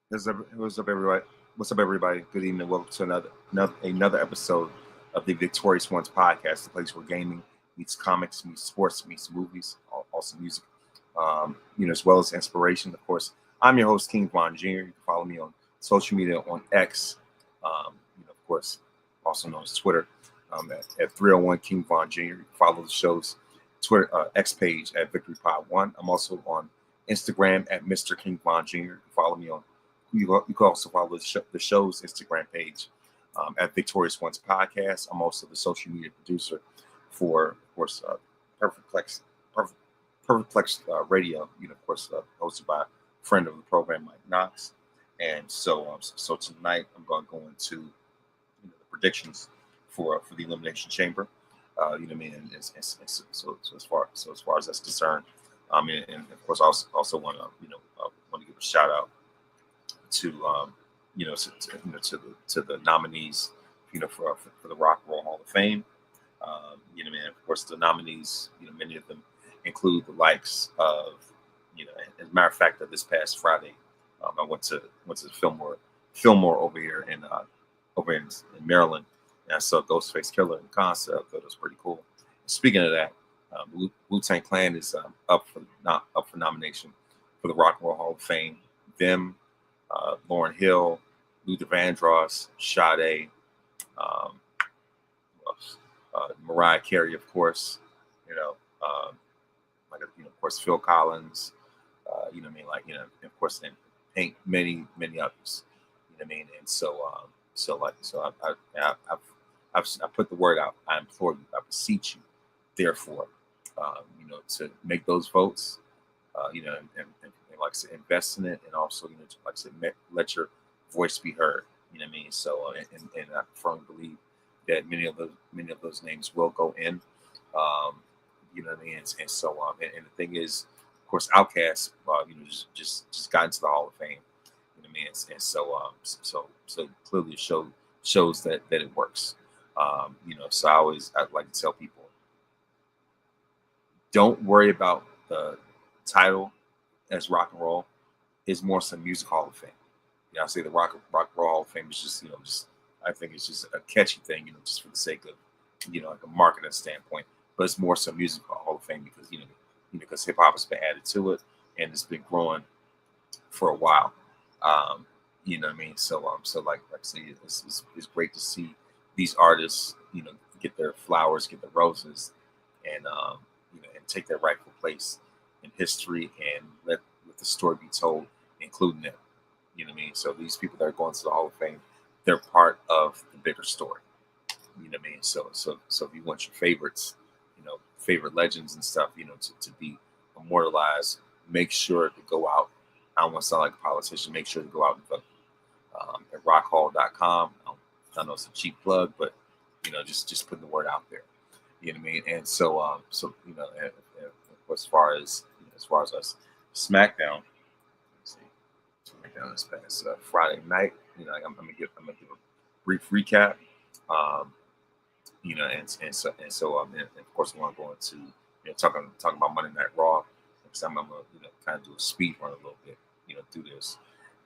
What's up, everybody? What's up, everybody? Good evening. Welcome to another episode of the Victorious Ones podcast, the place where gaming meets comics, meets sports, meets movies, also music, as well as inspiration. Of course, I'm your host, King Von Jr. You can follow me on social media on X, of course, also known as Twitter, at 301 King Von Jr. You can follow the show's Twitter X page at Victory Pod One. I'm also on Instagram at Mr. King Von Jr. You can follow me on you can also follow the show's Instagram page at Victorious Ones Podcast. I'm also the social media producer for, of course, Perfectplex, Perfect, Perfectplex Radio. Of course, hosted by a friend of the program, Mike Knox. And so tonight I'm going to go into the predictions for the Elimination Chamber. You know what I mean? So as far as that's concerned, and of course, I also want to want to give a shout out to to the nominees, for the Rock and Roll Hall of Fame. Of course, the nominees, many of them include the likes of, as a matter of fact, this past Friday, I went to Fillmore over in Maryland, and I saw Ghostface Killer in concert. I thought it was pretty cool. Speaking of that, Wu-Tang Clan is up for nomination for the Rock and Roll Hall of Fame. Them, Lauryn Hill, Luther Vandross, Sade, Mariah Carey, of course. Of course, Phil Collins. Of course, and many others. And I've put the word out. I implore you, I beseech you, therefore, to make those votes. And like I said, invest in it, and also, like I said, let your voice be heard. So, and I firmly believe that many of those names will go in. And the thing is, of course, Outkast, just got into the Hall of Fame. So clearly shows that it works. So I like to tell people, don't worry about the title as rock and roll. Is more some music Hall of Fame. I say the rock and roll Hall of Fame is just I think it's just a catchy thing, just for the sake of, like a marketing standpoint. But it's more some music Hall of Fame because because hip hop has been added to it and it's been growing for a while. You know what I mean? So like I say, it's great to see these artists, get their flowers, get their roses, and and take their rightful place in history, and let the story be told, including them. You know what I mean? So these people that are going to the Hall of Fame, they're part of the bigger story. You know what I mean? So if you want your favorites, favorite legends and stuff, to be immortalized, make sure to go out. I don't want to sound like a politician. Make sure to go out and vote at rockhall.com. I know it's a cheap plug, but just putting the word out there. You know what I mean? And and as far as us, SmackDown. Let's see, SmackDown this past Friday night. I'm gonna give a brief recap. And of course, I'm going to go into talking about Monday Night Raw. Next time I'm gonna kind of do a speed run a little bit through this.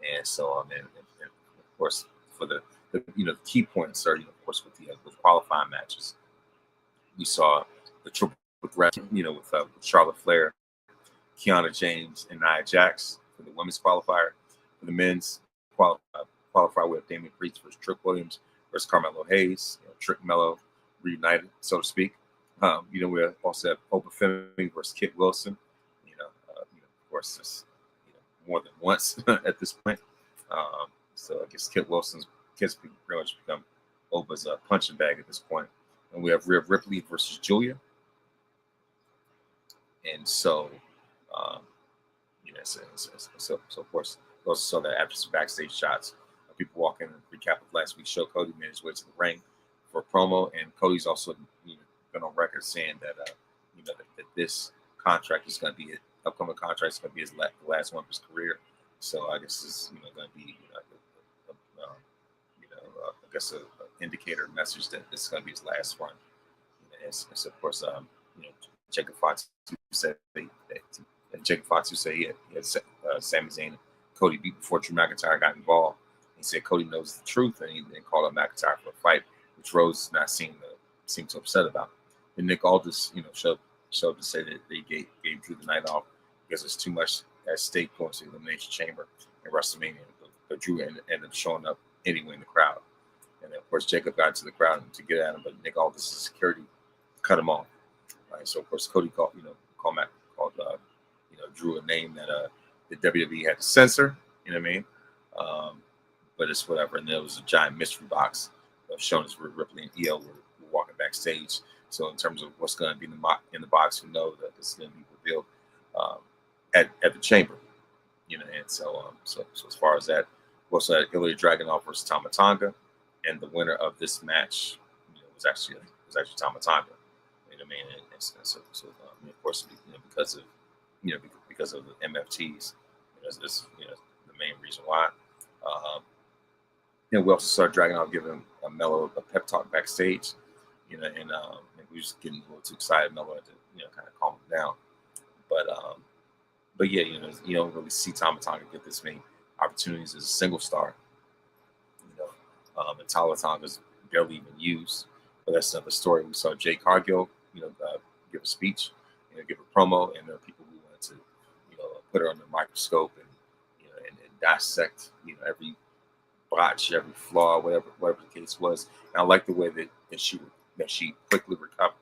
And of course, for the key points are, of course, with qualifying matches, we saw the triple threat with Charlotte Flair, Kiana James, and Nia Jax for the women's qualifier. For the men's qualifier, we have Damian Priest versus Trick Williams versus Carmelo Hayes. Trick Mello reunited, so to speak. We also have Oprah Femi versus Kit Wilson. Of course, just more than once at this point. So I guess Kit Wilson's kids pretty much become Oprah's punching bag at this point. And we have Rhea Ripley versus Julia. And so of course, we also saw that after some backstage shots, people walking and recap of last week's show. Cody made his way to the ring for a promo, and Cody's also been on record saying that that this contract is going to be upcoming contract is going to be the last one of his career. So I guess this is going to be I guess an indicator message that this is going to be his last run. And so of course Jacob Fox said he had Sami Zayn, Cody beat before Drew McIntyre got involved. He said Cody knows the truth, and he then called up McIntyre for a fight, which Rose not seem too upset about. And Nick Aldis, showed to say that they gave Drew the night off because there's too much at stake going to the Elimination Chamber and WrestleMania. But Drew ended up showing up anyway in the crowd. And then, of course, Jacob got to the crowd to get at him, but Nick Aldis' security cut him off. Right? So, of course, Cody called Drew a name that the WWE had to censor. You know what I mean? But it's whatever. And there was a giant mystery box showing us where Ripley and EO were walking backstage. So in terms of what's going to be in the box, we know that this is going to be revealed at the chamber. And so as far as that, we also had Ilya Dragunov versus Tama Tonga, and the winner of this match was actually Tama Tonga. You know what I mean? And so of course, because of the MFTs, it's the main reason why. We also saw Dragunov giving Mello a pep talk backstage, and we were just getting a little too excited. Mello had to, kind of calm him down. But yeah, you don't really see Tama Tonga get this many opportunities as a single star. And Tama Tonga's barely even used. But that's another story. We saw Jay Cargill, give a speech, give a promo, and there are people who wanted to, put her under a microscope and dissect, every botch, every flaw, whatever the case was. And I like the way that she quickly recovered.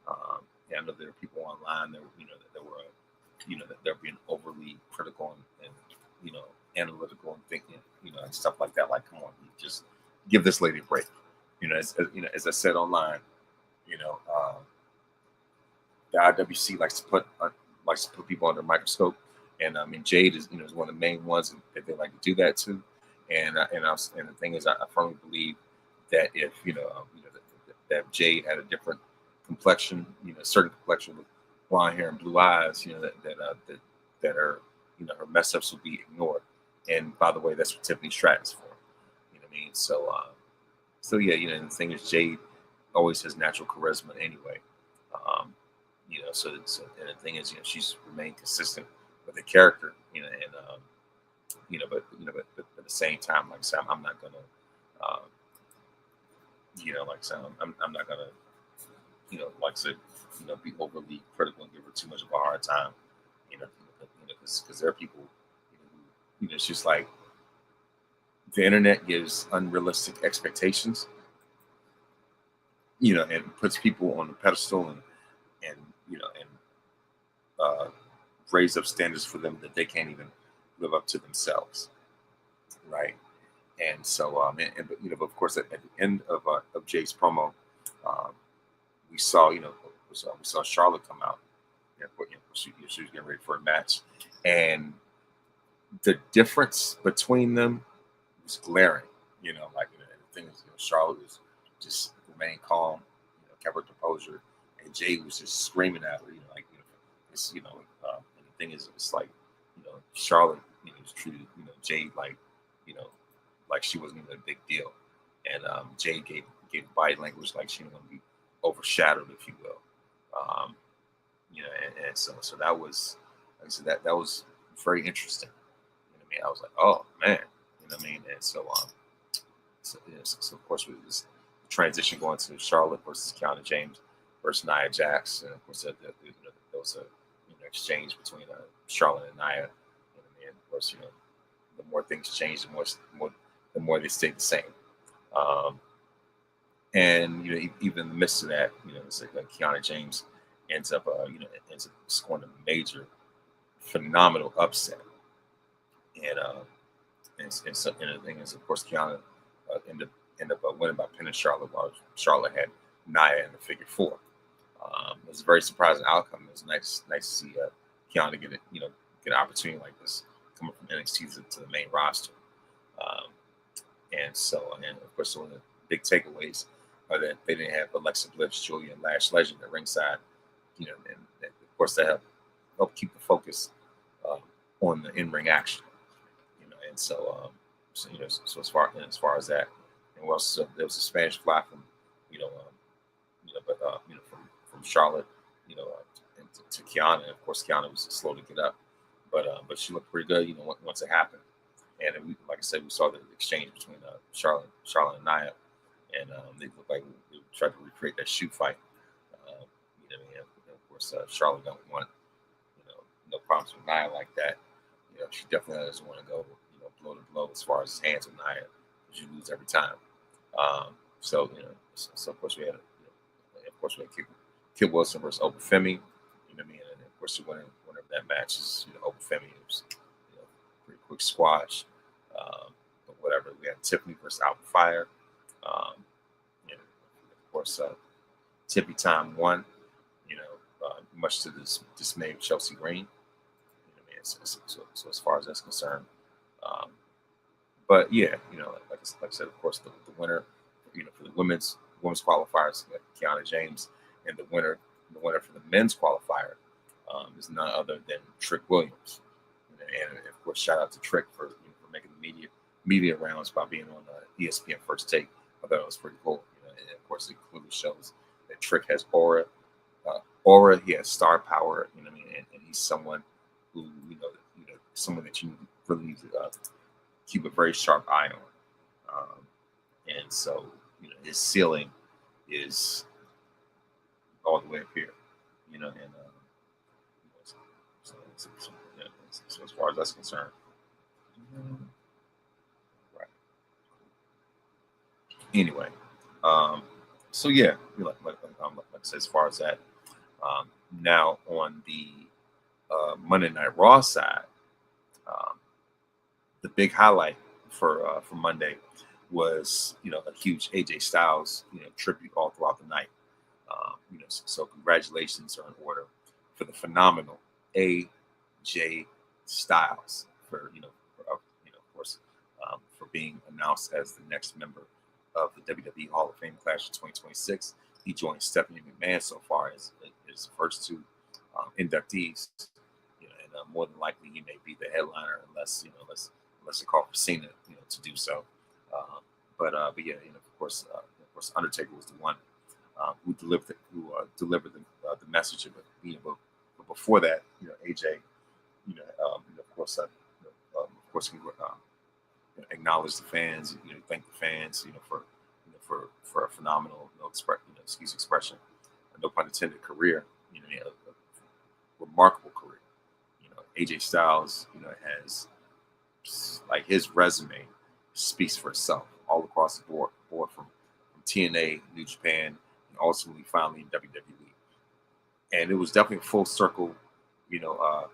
I know there are people online that that they're being overly critical and analytical and thinking, and stuff like that. Like, come on, just give this lady a break. As I said online, the IWC likes to put people under a microscope, and Jade is is one of the main ones that they like to do that to. And the thing is, I firmly believe that if that Jade had a different complexion, certain complexion with blonde hair and blue eyes, that her her mess ups would be ignored. And by the way, that's what Tiffany Stratton's for. You know what I mean? So yeah, and the thing is, Jade always has natural charisma anyway. So and the thing is, she's remained consistent with the character, but at the same time, like I said, I'm not gonna, I'm not gonna, like I said, be overly critical and give her too much of a hard time, because there are people, it's just like the internet gives unrealistic expectations, and puts people on a pedestal and raise up standards for them that they can't even live up to themselves, right? And so, but of course, at the end of Jay's promo, we saw, we saw Charlotte come out. She was getting ready for a match, and the difference between them was glaring. The thing is, Charlotte was just remained calm, kept her composure, and Jay was just screaming at her, it's, and the thing is, it's like, Charlotte, was treated, Jade like, like she wasn't even a big deal, and Jade gave body language like she didn't want to be overshadowed, if you will, and so that was, like I said, that was very interesting. I was like, oh man, and so of course we was transition going to Charlotte versus Kiana James versus Nia Jax, and of course there was a exchange between Charlotte and Nia, and of course the more things change, the more they stay the same, and even in the midst of that, it's like Kiana James ends up scoring a major, phenomenal upset, and the thing is, of course, Kiana ended up winning by pinning Charlotte, while Charlotte had Nia in the figure four. It was a very surprising outcome. It was nice to see Kiana get an opportunity like this coming from NXT to the main roster. And of course, one of the big takeaways are that they didn't have Alexa Bliss, Julia, and Lash Legend at ringside. And of course that helped keep the focus on the in-ring action. And so as far as that, and also there was a Spanish fly from from Charlotte, to Kiana. And of course, Kiana was slow to get up, but she looked pretty good, once it happened. And we, like I said, we saw the exchange between Charlotte and Nia, and they looked like they tried to recreate that shoot fight. You know, what I mean? And of course, Charlotte don't want, no problems with Nia like that. She definitely doesn't want to go, blow to blow as far as hands with Nia. She lose every time. So of course we had, Kid Wilson versus Obafemi. You know what I mean? And of course the winner of that match is Obafemi. It was pretty quick squash. But whatever. We had Tiffany versus Alpha Fire. Of course, Tippy Time won. Much to the dismay of Chelsea Green. So as far as that's concerned, but yeah, like I said, of course, the winner, for the women's qualifiers, Kiana James, and the winner for the men's qualifier is none other than Trick Williams. And of course, shout out to Trick for making the media rounds by being on ESPN First Take. I thought it was pretty cool. And of course, it clearly shows that Trick has aura. He has star power. You know what I mean? And he's someone who someone that you really need to keep a very sharp eye on. And so his ceiling is all the way up here. So as far as that's concerned, right. Anyway, so yeah, like I said, as far as that, now on the Monday Night Raw side, the big highlight for Monday was a huge AJ Styles tribute all throughout the night. So congratulations are in order for the phenomenal AJ Styles for of course for being announced as the next member of the WWE Hall of Fame Clash of 2026. He joined Stephanie McMahon so far as his first two inductees. And more than likely he may be the headliner unless they call for Cena to do so. But yeah, of course Undertaker was the one who delivered the message of it. But before that, AJ, of course, acknowledge the fans. Thank the fans, for a phenomenal, excuse expression, no pun intended, career. A remarkable career. AJ Styles, has like his resume speaks for itself all across the board from TNA, New Japan, and ultimately finally in WWE. And it was definitely a full circle,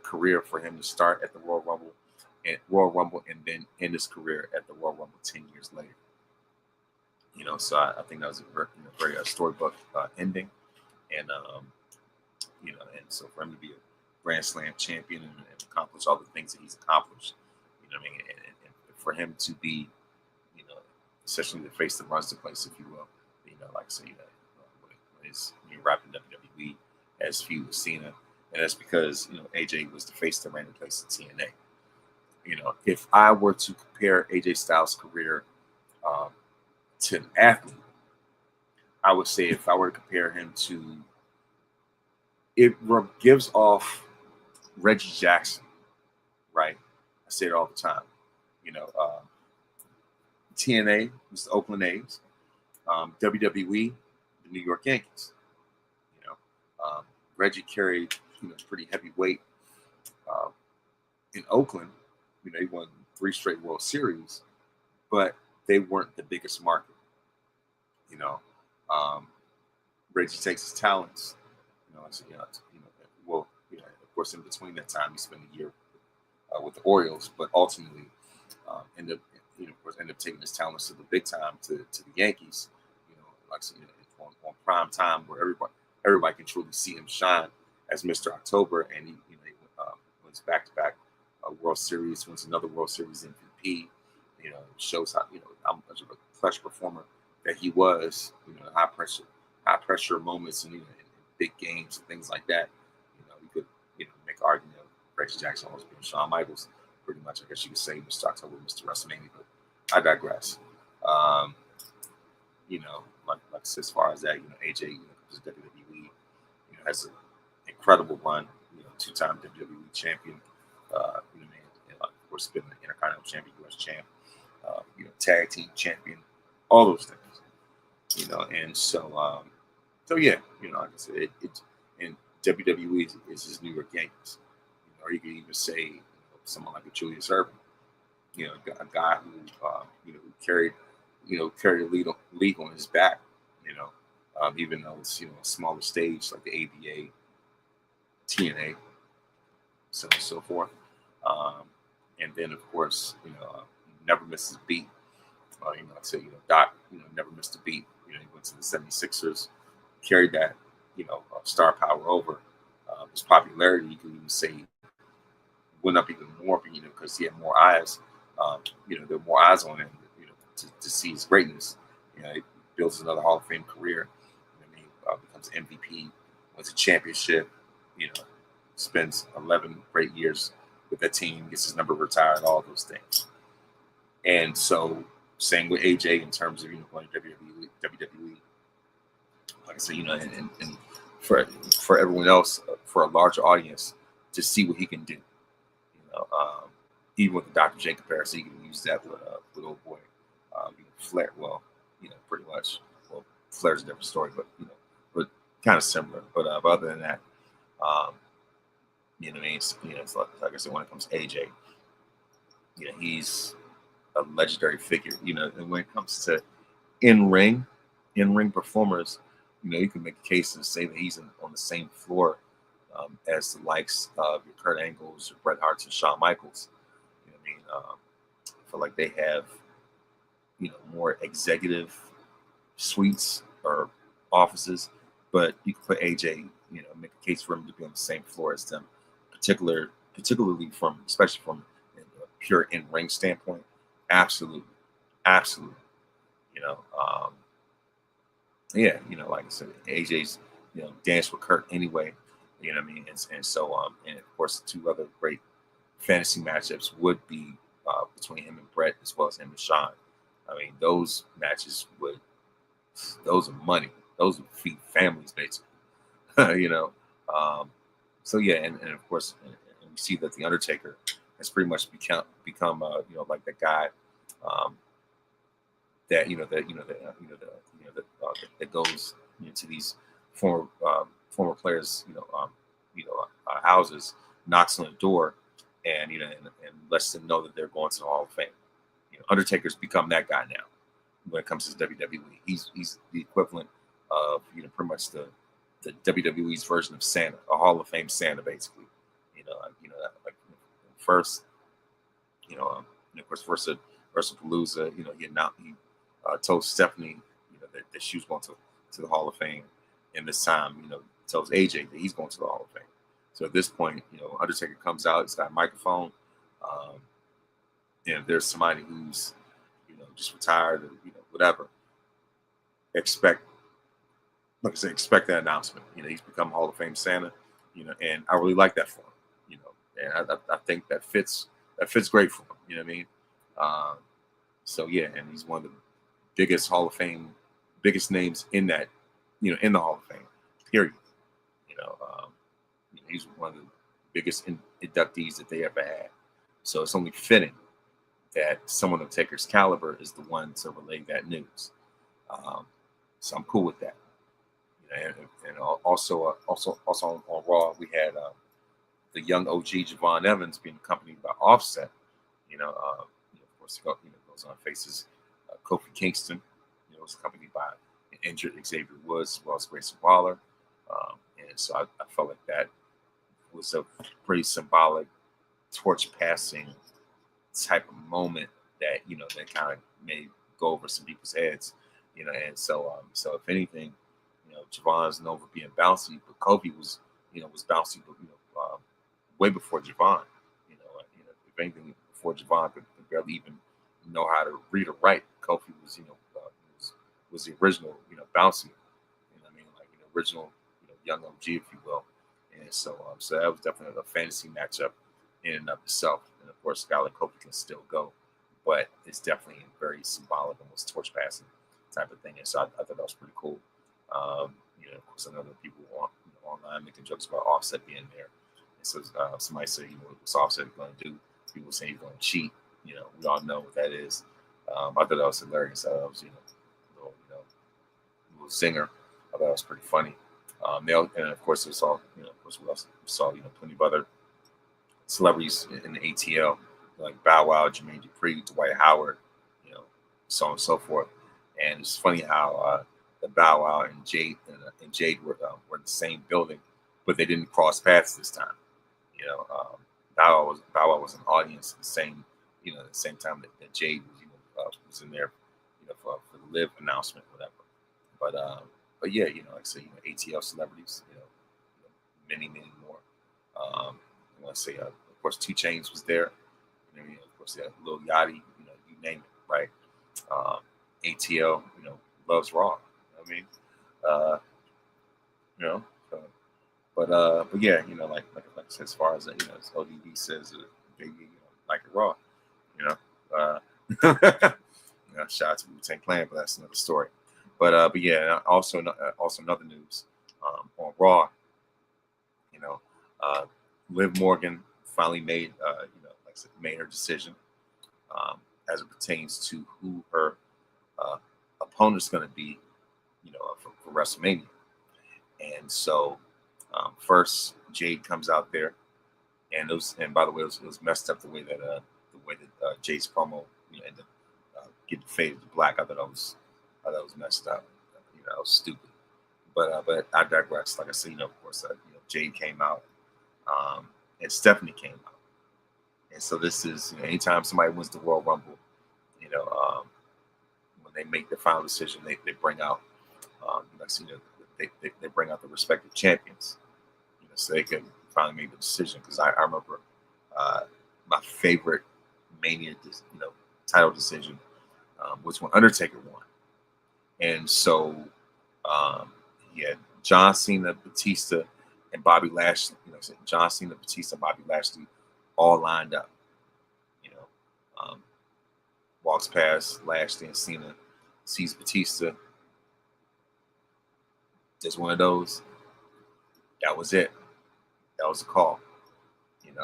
career for him to start at the Royal Rumble and then end his career at the Royal Rumble 10 years later. So I think that was a very storybook ending, and and so for him to be a Grand Slam champion and accomplish all the things that he's accomplished, and for him to be, essentially the face that runs the place, if you will, like I say, when he's rapping WWE as feud with Cena, and that's because AJ was the face that ran the place at TNA. If I were to compare AJ Styles' career to an athlete, I would say if I were to compare him to, it gives off Reggie Jackson, right? I say it all the time. TNA was the Oakland A's, WWE, the New York Yankees. Reggie carried pretty heavy weight in Oakland. He won 3 straight World Series, but they weren't the biggest market. Reggie takes his talents. Of course, in between that time, he spent a year with the Orioles, but ultimately ended up taking his talents to the big time, to the Yankees. On prime time, where everybody can truly see him shine as Mr. October, and he wins back-to-back World Series, wins another World Series MVP. Shows how much of a clutch performer that he was. High pressure moments and in big games and things like that. You could make an argument of Reggie Jackson almost being Shawn Michaels, pretty much. I guess you could say Mr. October, Mr. WrestleMania, but I digress. Like I said, as far as that, AJ, is WWE, has an incredible run. 2-time WWE champion. Of course, been the Intercontinental Champion, U.S. Champ, Tag Team Champion, all those things, and so yeah, like I said, it's and WWE is his New York Yankees, or you could even say someone like a Julius Erving, a guy who carried the league on his back, even though it's a smaller stage like the ABA, TNA, so on and so forth. And then of course, never misses a beat. Like I said, Doc, never missed a beat. He went to the 76ers, carried that, star power over. His popularity, you can even say, went up even more, because he had more eyes. There were more eyes on him, to see his greatness. He builds another Hall of Fame career. Becomes MVP, wins a championship. Spends 11 great years with that team, gets his number retired, all those things. And so, same with AJ in terms of going to WWE. Like I said, and for everyone else, for a larger audience, to see what he can do. Even with the Dr. J comparison, he can use that with old boy Flair. Well, pretty much. Well, Flair's a different story, but kind of similar. But other than that, it's like I said, when it comes to AJ, he's a legendary figure. And when it comes to in-ring performers, you can make a case and say that he's on the same floor as the likes of your Kurt Angles, your Bret Harts, and Shawn Michaels. I feel like they have, more executive suites or offices, but you can put AJ, make a case for him to be on the same floor as them, particularly especially from a pure in-ring standpoint. Absolutely. Yeah, like I said, AJ's, danced with Kurt anyway, and so and of course, the two other great fantasy matchups would be between him and Bret, as well as him and Shawn. Those matches those are money. Those would feed families, basically. So yeah, and of course, and we see that the Undertaker has pretty much become like the guy that goes to these former players houses, knocks on the door, and and lets them know that they're going to the Hall of Fame. Undertaker's become that guy now when it comes to WWE. He's the equivalent of pretty much the WWE's version of Santa, a Hall of Fame Santa, basically. Like first, of course, first at WrestlePalooza, he told Stephanie, that she was going to the Hall of Fame, and this time, tells AJ that he's going to the Hall of Fame. So at this point, Undertaker comes out, he's got a microphone, and if there's somebody who's, just retired or whatever, expect that announcement. He's become Hall of Fame Santa, and I really like that for him, and I think that fits great for him. You know what I mean? So yeah, and he's one of the biggest Hall of Fame, biggest names in that, in the Hall of Fame. Period. He's one of the biggest inductees that they ever had. So it's only fitting that someone of Taker's caliber is the one to relay that news. So I'm cool with that. And also on Raw, we had the young OG Javon Evans being accompanied by Offset. Of course, goes on faces Kofi Kingston. Was accompanied by an injured Xavier Woods, as well as Grayson Waller. And so I felt like that was a pretty symbolic torch passing type of moment that that kind of may go over some people's heads. And so if anything, Javon's known for being bouncy, but Kobe was bouncy, way before Javon. If anything, before Javon could barely even know how to read or write, Kofi was was the original bouncy. Original young OG, if you will. And so that was definitely a fantasy matchup in and of itself. And of course, a guy like Kofi can still go, but it's definitely very symbolic, almost torch passing type of thing. And so I thought that was pretty cool. Of course, I know that people online making jokes about Offset being there. And so somebody said, what's Offset going to do? People saying he's going to cheat. We all know what that is. I thought that was hilarious. I was, little singer. I thought it was pretty funny. And of course, there's all, of course, we also saw, plenty of other celebrities in the ATL, like Bow Wow, Jermaine Dupri, Dwight Howard, so on and so forth. And it's funny how the Bow Wow and Jade were in the same building, but they didn't cross paths this time. Bow Wow was an audience at the same time that Jade was in there, for the live announcement, whatever. But yeah, like I said, ATL celebrities, many more. Let's say, of course, 2 Chainz was there. Of course, Lil Yachty, you name it, right? ATL, loves Raw. I mean, so, but yeah, like I said, as far as as ODB says, baby, like it Raw, shout out to Wu-Tang Clan, but that's another story. But yeah, also another news on Raw. Liv Morgan finally made like I said, made her decision as it pertains to who her opponent's going to be, for WrestleMania. And so first Jade comes out there, and by the way, it was messed up the way that Jade's promo ended up getting faded to black. I thought that was messed up. That was stupid. But I digress. Like I said, of course, Jade came out, and Stephanie came out. And so this is, anytime somebody wins the Royal Rumble, when they make the final decision, they bring out, they bring out the respective champions, so they can finally make the decision. Because I remember my favorite Mania, title decision was when Undertaker won, and so he had John Cena, Batista, and Bobby Lashley. John Cena, Batista, Bobby Lashley, all lined up. Walks past Lashley and Cena, sees Batista. Just one of those. That was it. That was a call. There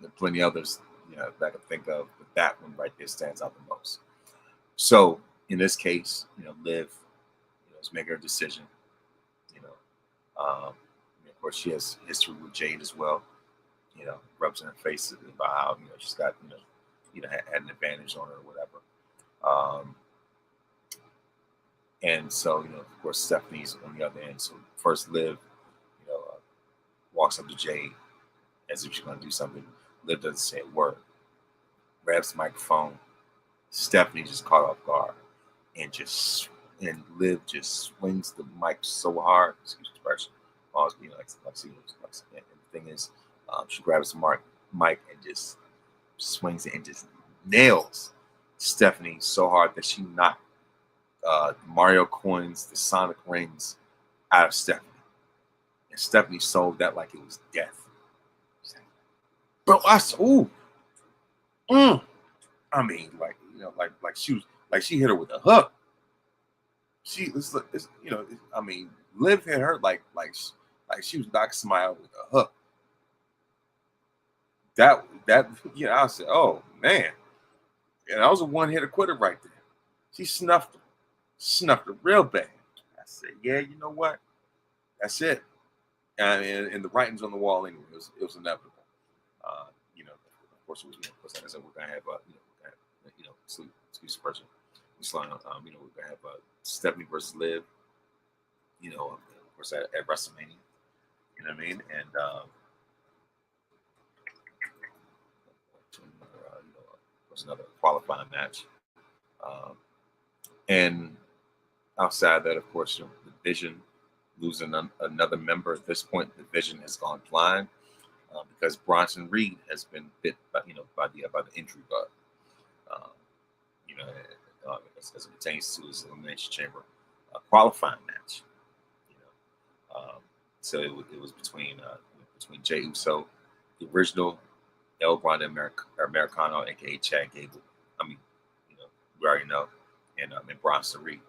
are plenty others, that I can think of, but that one right there stands out the most. So in this case, Liv, is making her decision. Of course, she has history with Jade as well. Rubs in her face about how she's got had an advantage on her or whatever. And so of course Stephanie's on the other end. So first Liv, walks up to Jade as if she's going to do something. Liv doesn't say a word. Grabs the microphone. Stephanie just caught off guard, and Liv just swings the mic so hard. Excuse the expression. And the thing is, she grabs the mic and just swings it and just nails Stephanie so hard that she knocked Mario coins, the Sonic rings out of Stephanie. And Stephanie sold that like it was death. Bro, I mean, like she hit her with a hook. Liv hit her like she was knocking somebody out with a hook. That I said, oh man, and that was a one-hitter quitter right there. She snuffed her real bad. I said, yeah, you know what? That's it. And the writing's on the wall anyway. It was inevitable. Of course, like I said, we're gonna have excuse the person. We're gonna have Stephanie versus Liv. Of course at WrestleMania. You know what I mean? And was another qualifying match. And outside that, of course, the Vision losing another member at this point. The Vision has gone blind because Bronson Reed has been bit by the injury bug. As it pertains to his Elimination Chamber qualifying match. So it was between Jey Uso, the original El Grande Americano, aka Chad Gable. We already know, and Bronson Reed.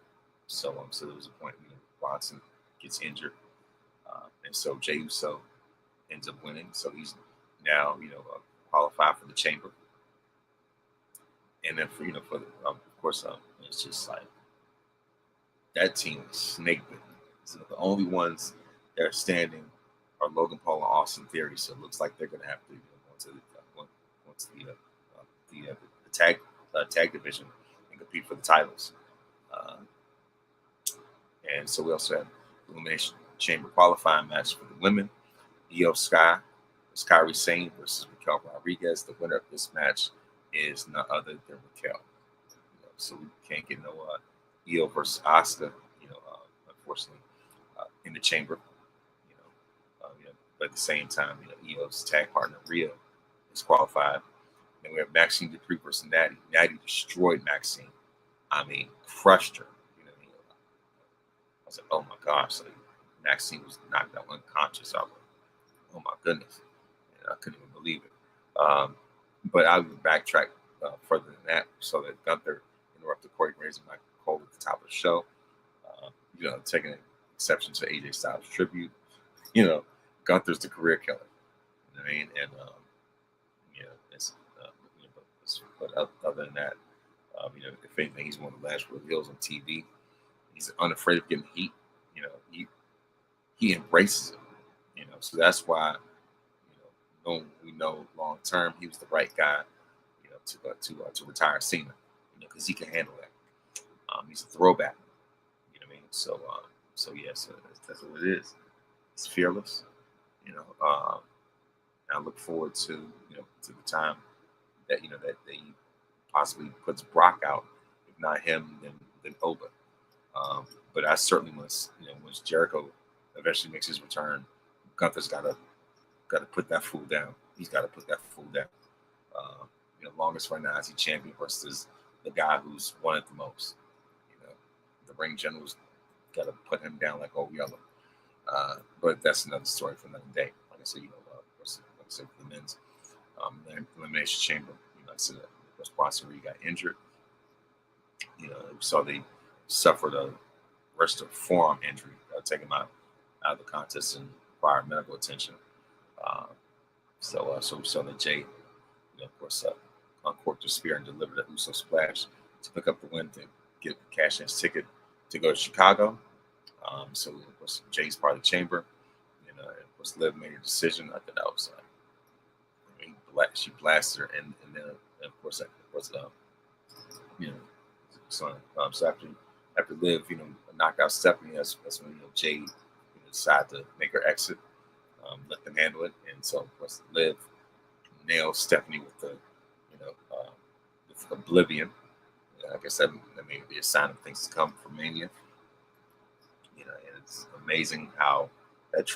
So there was a point Bronson gets injured, and so Jey Uso ends up winning. So he's now qualify for the chamber, and then for the, of course it's just like that team is snake bitten. So the only ones that are standing are Logan Paul and Austin Theory. So it looks like they're going to have to go into the tag division and compete for the titles. Uh, and so we also have Elimination Chamber qualifying match for the women. Io Sky, Kairi Sane versus Raquel Rodriguez. The winner of this match is none other than Raquel. So we can't get no Io versus Asuka. Unfortunately, in the chamber. But at the same time, Io's tag partner Rhea is qualified. And we have Maxine Dupree versus Natty. Natty destroyed Maxine. I mean, crushed her. I was like, oh my gosh. So Maxine was knocked out unconscious. I was like, oh my goodness. And I couldn't even believe it. But I would backtrack further than that so that Gunther interrupted Corey Graves and Michael Cole at the top of the show. Taking exception to AJ Styles' tribute. Gunther's the career killer. You know what I mean? And but other than that, if anything, he's one of the last real heels on TV. He's unafraid of getting heat. He embraces it. So that's why we know long term he was the right guy. To retire Cena. Because he can handle that. He's a throwback. You know what I mean? So that's what it is. It's fearless. I look forward to to the time that that he possibly puts Brock out. If not him, then Oba. But I certainly once Jericho eventually makes his return, Gunther's got to put that fool down. He's got to put that fool down. Longest right now is he champion versus the guy who's won it the most. The ring general's got to put him down like old yellow. But that's another story for another day. Like I said, for the men's elimination chamber, like I said, Bronson Reed got injured. We saw they suffered a wrist or forearm injury, take him out of the contest and required medical attention. So we saw that Jay, of course, uncorked the spear and delivered a Uso splash to pick up the win to get cash in his ticket to go to Chicago. So of course Jay's part of the chamber, and of course Liv made a decision. I thought that was she blasted her, and then of course so after Liv knocked out Stephanie, that's when Jay decided to make her exit, let them handle it, and so of course Liv nailed Stephanie with the with Oblivion. I guess that may be a sign of things to come for Mania. And it's amazing how that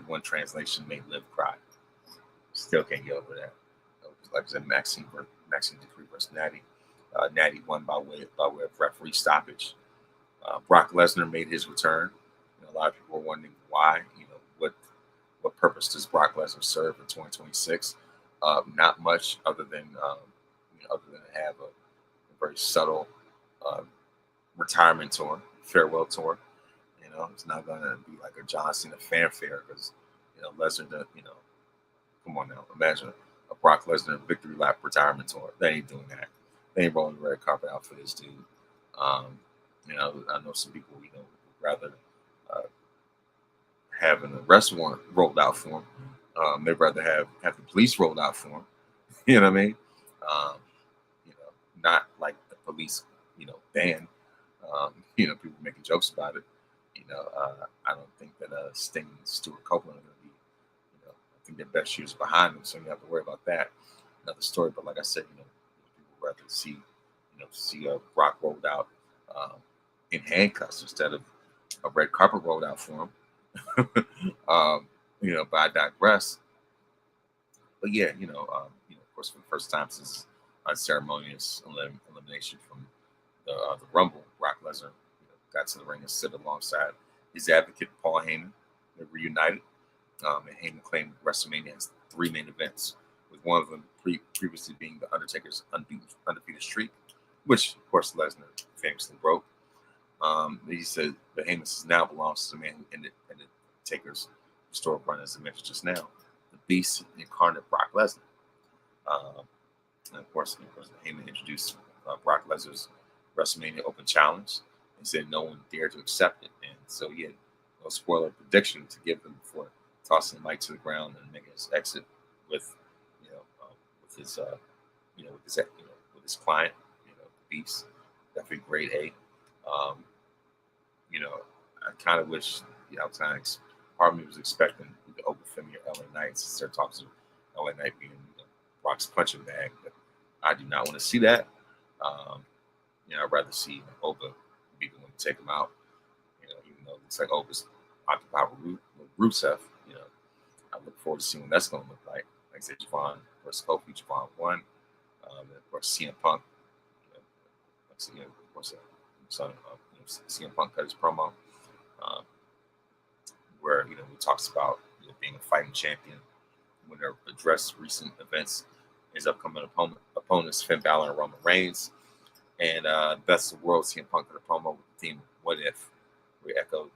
one translation made Liv cry. Still can't get over that. Like I said, Maxine Dupree versus Natty. Natty won by way of referee stoppage. Brock Lesnar made his return. A lot of people were wondering why. What purpose does Brock Lesnar serve in 2026? Not much, other than have a very subtle retirement tour, farewell tour. It's not going to be like a John Cena fanfare because Lesnar does. Come on now, imagine a Brock Lesnar victory lap retirement tour. They ain't doing that. They ain't rolling the red carpet out for this dude. I know some people would rather have an arrest warrant rolled out for him. They'd rather have the police rolled out for him. You know what I mean? Not like the police, ban. People making jokes about it. I don't think that Sting and Stuart Copeland are going to be, I think their best shoes behind them, so you have to worry about that. Another story, but like I said, people would rather see Brock rolled out in handcuffs instead of a red carpet rolled out for him. But I digress. But yeah, of course, for the first time since unceremonious elimination from the Rumble, Brock Lesnar got to the ring and sit alongside his advocate Paul Heyman. They reunited, and Heyman claimed WrestleMania has 3 main events, with one of them previously being the Undertaker's undefeated streak, which of course Lesnar famously broke. He said the Heyman now belongs to the man who ended Taker's historic run, as I mentioned just now, the Beast incarnate Brock Lesnar. And of course, Heyman introduced Brock Lesnar's WrestleMania Open Challenge and said no one dared to accept it. And so he had no spoiler prediction to give them before tossing Mike to the ground and making his exit with, with his, with his client, Beast. Definitely grade A. I kind of wish, part of me was expecting the open Femi or LA Knights instead of talking to LA Knight being Brock's punching bag, but I do not want to see that. I'd rather see Oba be the one to take him out. Even though it looks like Oba's occupied with Rusev, I look forward to seeing what that's going to look like. Like I said, Javon versus Kofi, Javon won. And of course, CM Punk, of course, CM Punk cut his promo, where he talks about being a fighting champion. When they address recent events, his upcoming opponents Finn Balor and Roman Reigns, and Best of the World, CM Punk cut a promo with the theme "What If," we echoed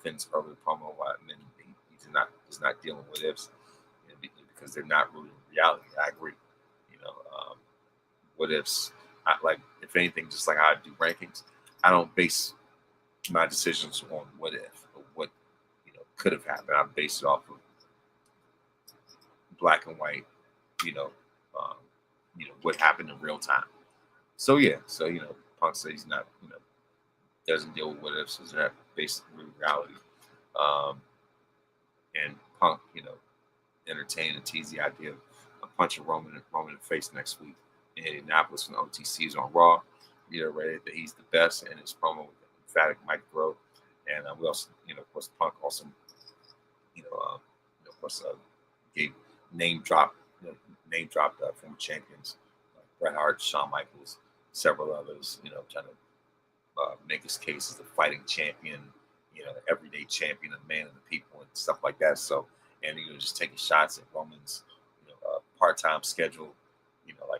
Finn's earlier promo. He's not dealing with ifs because they're not rooted in reality. I agree. What ifs? If anything, just like how I do rankings, I don't base my decisions on what if or what could have happened. I base it off of black and white, what happened in real time. So Punk says he's not, doesn't deal with what ifs, is not based in reality. And Punk, entertained and teased the idea of punching Roman in the face next week in Indianapolis when OTC's on Raw. Ready that he's the best, and his promo with emphatic Mike Bro. And we also, of course, Punk also, gave name dropped former champions like Bret Hart, Shawn Michaels, several others, trying to make his case as a fighting champion, everyday champion, a man of the people, and stuff like that. So, and just taking shots at Roman's, part-time schedule,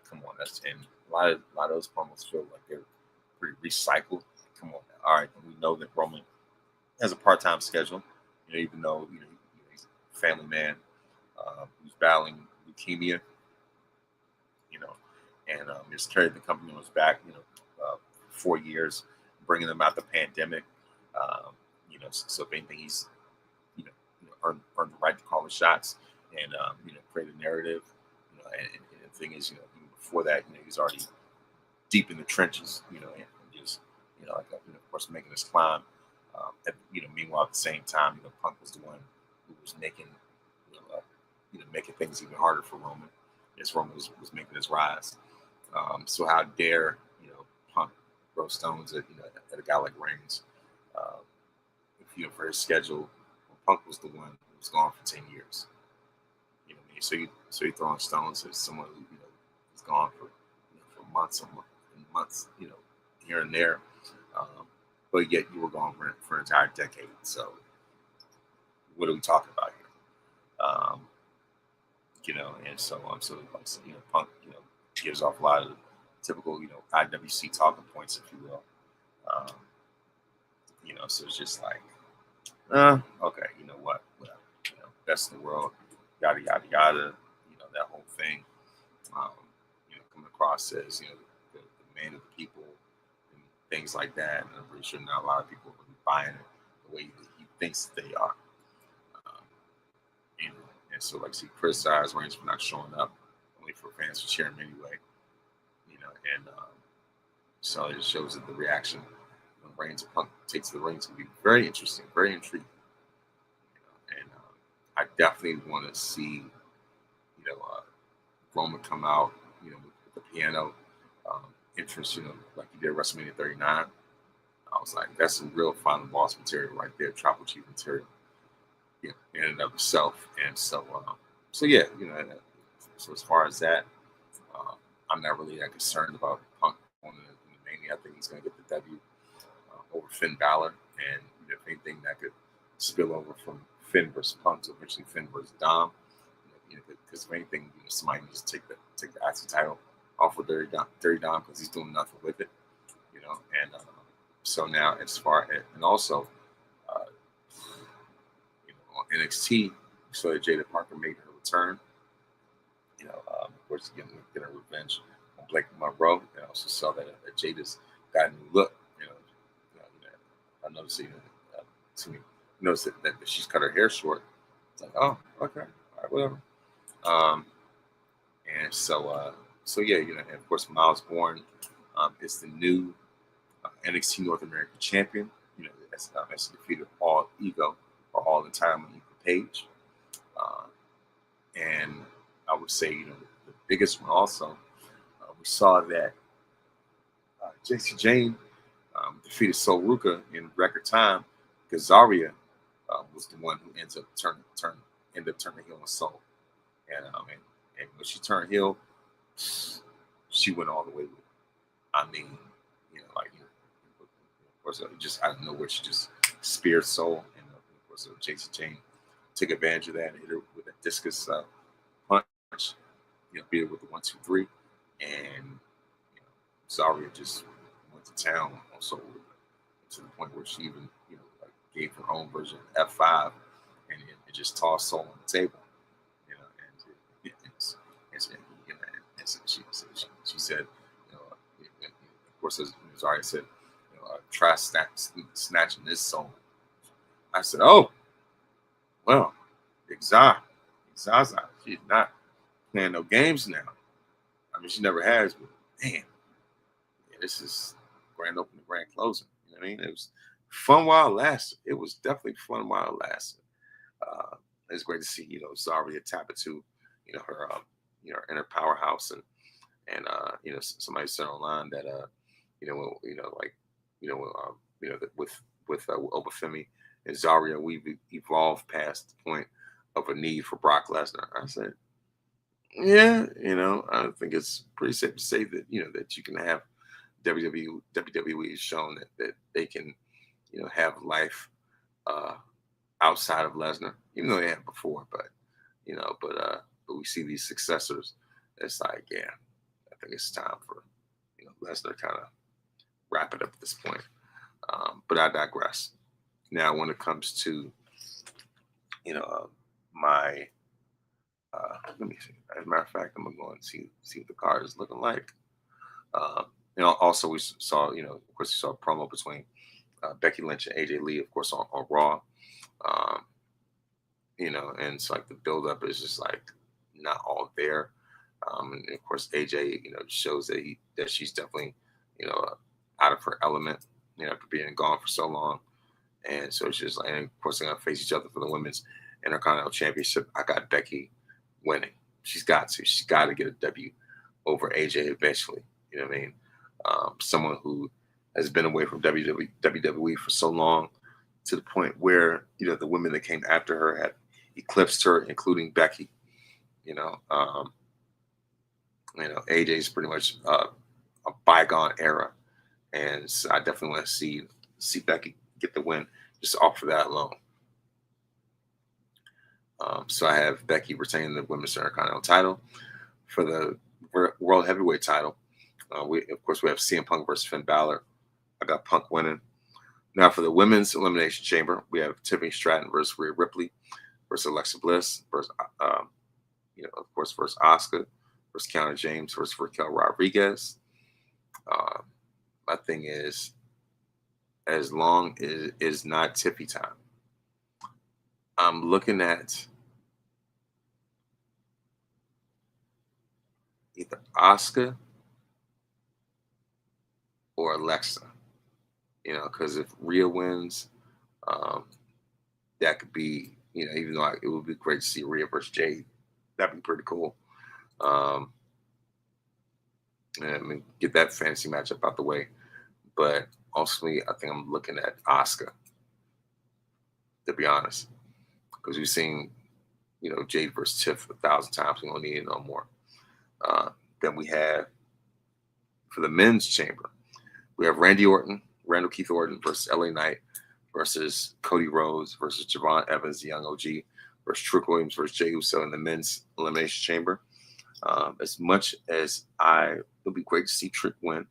come on, and a lot of those promos feel like they're pretty recycled. Come on, all right, we know that Roman has a part-time schedule, even though he's a family man who's battling leukemia, and he's carried the company on his back, 4 years, bringing them out the pandemic. So if anything, he's earned the right to call the shots and create a narrative. And the thing is, even before that, he's already deep in the trenches, and just of course making his climb. Meanwhile at the same time, Punk was the one who was making making things even harder for Roman as Roman was making his rise. So how dare Punk throw stones at a guy like Reigns? For his schedule, Punk was the one who was gone for 10 years. So you throwing stones at someone who is gone for months and months, here and there. But yet you were gone for an entire decade. So what are we talking about here? And so Punk, gives off a lot of the typical, IWC talking points, if you will. So it's just like, okay, what, whatever, best in the world, yada yada yada, that whole thing. Coming across as the man of the people and things like that. And I'm pretty sure not a lot of people are really buying it the way he thinks they are. And so, like, he criticized Reigns for not showing up, only for fans to cheer him anyway. And so it shows that the reaction when Reigns and Punk takes the ring to be very interesting, very intriguing. And I definitely want to see, Roman come out, with the piano entrance, like he did at WrestleMania 39. I was like, that's some real final boss material right there, Tribal Chief material, in and of itself. And so, so as far as that, I'm not really that concerned about Punk on the Mania. I think he's going to get the W over Finn Balor, and if anything, that could spill over from Finn versus Punk to eventually Finn versus Dom. Because if anything, somebody needs to take the IC title off of Dirty Dom because he's doing nothing with it. And so now as far as, and also, on NXT, so that Jada Parker made her return. Of course, getting revenge on Blake Monroe. And I also saw that Jada's got a new look. I noticed, to me, noticed that she's cut her hair short. It's like, oh, okay, all right, whatever. Um, and so yeah, and of course, Miles Bourne is the new NXT North American champion. As defeated All Ego or All Entitlement Ego Page. And I would say, the biggest one also, we saw that JC Jane defeated Sol Ruka in record time because Zaria was the one who ended up turning heel on Sol. And when she turned heel, she went all the way with it. I mean, of course, just out of nowhere, she just speared Sol, and of course, JC Jane took advantage of that and hit her with a discus punch. Beat her with the 1-2-3, and Zaria just went to town on Sol to the point where she even gave her own version of F5, and it just tossed Sol on the table. She said, of course, as Zaria said, try snatching this Sol. I said, oh, well, Zaza, she's not playing no games now. I mean, she never has, but man, this is grand opening, grand closing. You know what I mean? It was fun while it lasted. It was definitely fun while it lasted. It's great to see, Zaria tap into, her, her inner powerhouse, and somebody said online that, with Obafemi and Zaria, we've evolved past the point of a need for Brock Lesnar. I said, yeah, I think it's pretty safe to say that, that you can have WWE has shown that they can, have life outside of Lesnar, even though they have before, but we see these successors. It's like, yeah, I think it's time for, Lesnar kind of wrap it up at this point. But I digress. Now, when it comes to, my, let me see. As a matter of fact, I'm gonna go and see what the card is looking like. Also we saw, of course, we saw a promo between Becky Lynch and AJ Lee, of course, on Raw. And it's like the buildup is just like not all there. And of course, AJ, shows that she's definitely, out of her element, after being gone for so long. And so it's just like, and of course, they're gonna face each other for the women's Intercontinental Championship. I got Becky winning. She's got to get a W over AJ eventually. You know what I mean? Someone who has been away from WWE for so long, to the point where the women that came after her had eclipsed her, including Becky. AJ is pretty much a bygone era, and so I definitely want to see Becky get the win just off of that alone. So I have Becky retaining the Women's Intercontinental title. For the World Heavyweight title, we have CM Punk versus Finn Balor. I got Punk winning. Now for the Women's Elimination Chamber, we have Tiffany Stratton versus Rhea Ripley versus Alexa Bliss versus, versus Asuka versus Kiana James versus Raquel Rodriguez. My thing is, as long as it's not Tiffy time, I'm looking at either Asuka or Alexa, because if Rhea wins, that could be, even though it would be great to see Rhea versus Jade, that'd be pretty cool. And get that fantasy matchup out the way. But ultimately, I think I'm looking at Asuka, to be honest, because we've seen, Jade versus Tiff 1,000 times. We don't need it no more. Then we have, for the men's chamber, we have Randall Keith Orton versus LA Knight versus Cody Rhodes versus Javon Evans, the young OG, versus Trick Williams versus Jey Uso in the men's elimination chamber. As much as it would be great to see Trick win,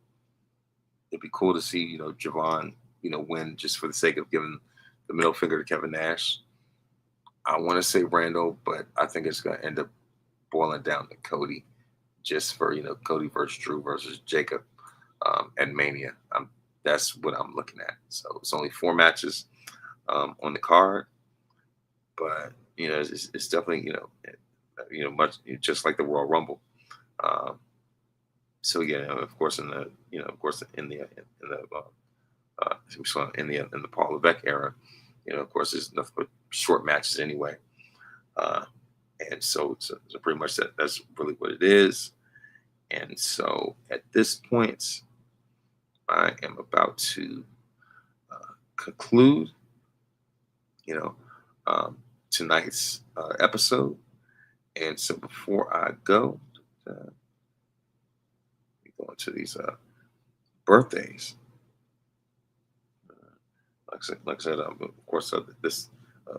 it'd be cool to see, Javon, win just for the sake of giving the middle finger to Kevin Nash. I want to say Randall, but I think it's going to end up boiling down to Cody, just for Cody versus Drew versus Jacob at Mania. That's what I'm looking at. So it's only 4 matches on the card, but it's definitely much just like the Royal Rumble. Um, so yeah, of course in the in the Paul Levesque era, of course there's nothing but short matches anyway. Uh, and so pretty much that's really what it is. And so at this point, I am about to conclude, you know, um, tonight's episode. And so before I go, go into these birthdays. Like I said, of course, this,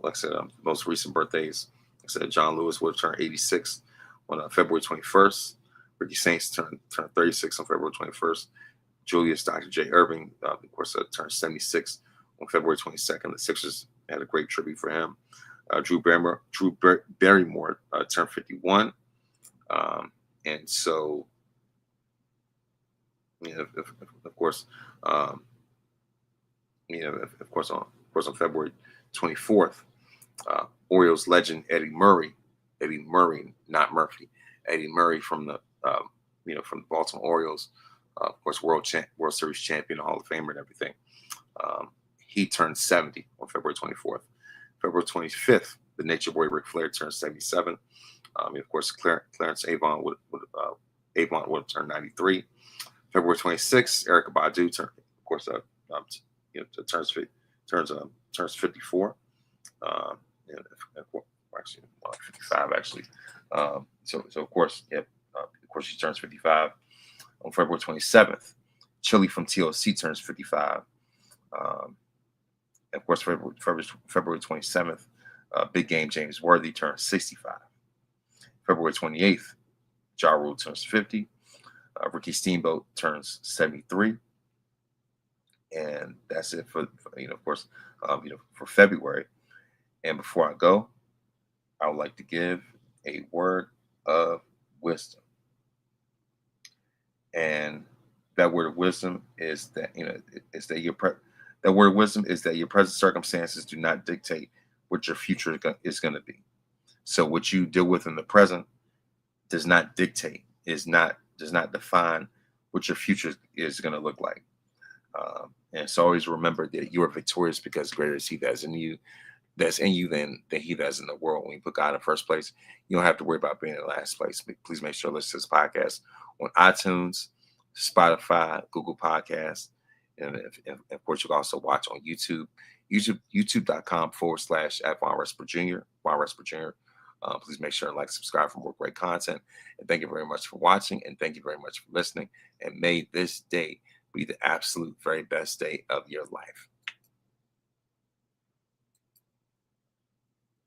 like I said, most recent birthdays. Like I said, John Lewis would turn 86 on February 21st. Ricky Saints turned 36 on February 21st. Julius Dr. J. Irving, of course, turned 76 on February 22nd. The Sixers had a great tribute for him. Drew Barrymore turned 51. And so, of course, on February 24th, Orioles legend Eddie Murray, not Murphy, Eddie Murray from the from the Baltimore Orioles, of course, World Series champion, Hall of Famer, and everything. He turned 70 on February 24th. February 25th, the Nature Boy Ric Flair turned 77. Of course, Clarence Avant would have turned 93. February 26th, Erykah Badu turned, of course, turns 54. Actually, 55 actually. So of course, she turns 55 on February 27th. Chili from TLC turns 55. Of course, February 27th, Big Game James Worthy turns 65. February 28th, Ja Rule turns 50. Ricky Steamboat turns 73. And that's it for of course, for February. And before I go, I would like to give a word of wisdom. And that word of wisdom is that that word of wisdom is that your present circumstances do not dictate what your future is going to be. So what you deal with in the present does not dictate, does not define what your future is going to look like. And so always remember that you are victorious because greater is He that's in you, than he that's in the world. When you put God in first place, you don't have to worry about being in last place. Please make sure to listen to this podcast on iTunes, Spotify, Google Podcasts, and of course you can also watch on YouTube, youtube.com/@Von Jr. Please make sure and like, subscribe for more great content. And thank you very much for watching, and thank you very much for listening. And may this day be the absolute very best day of your life.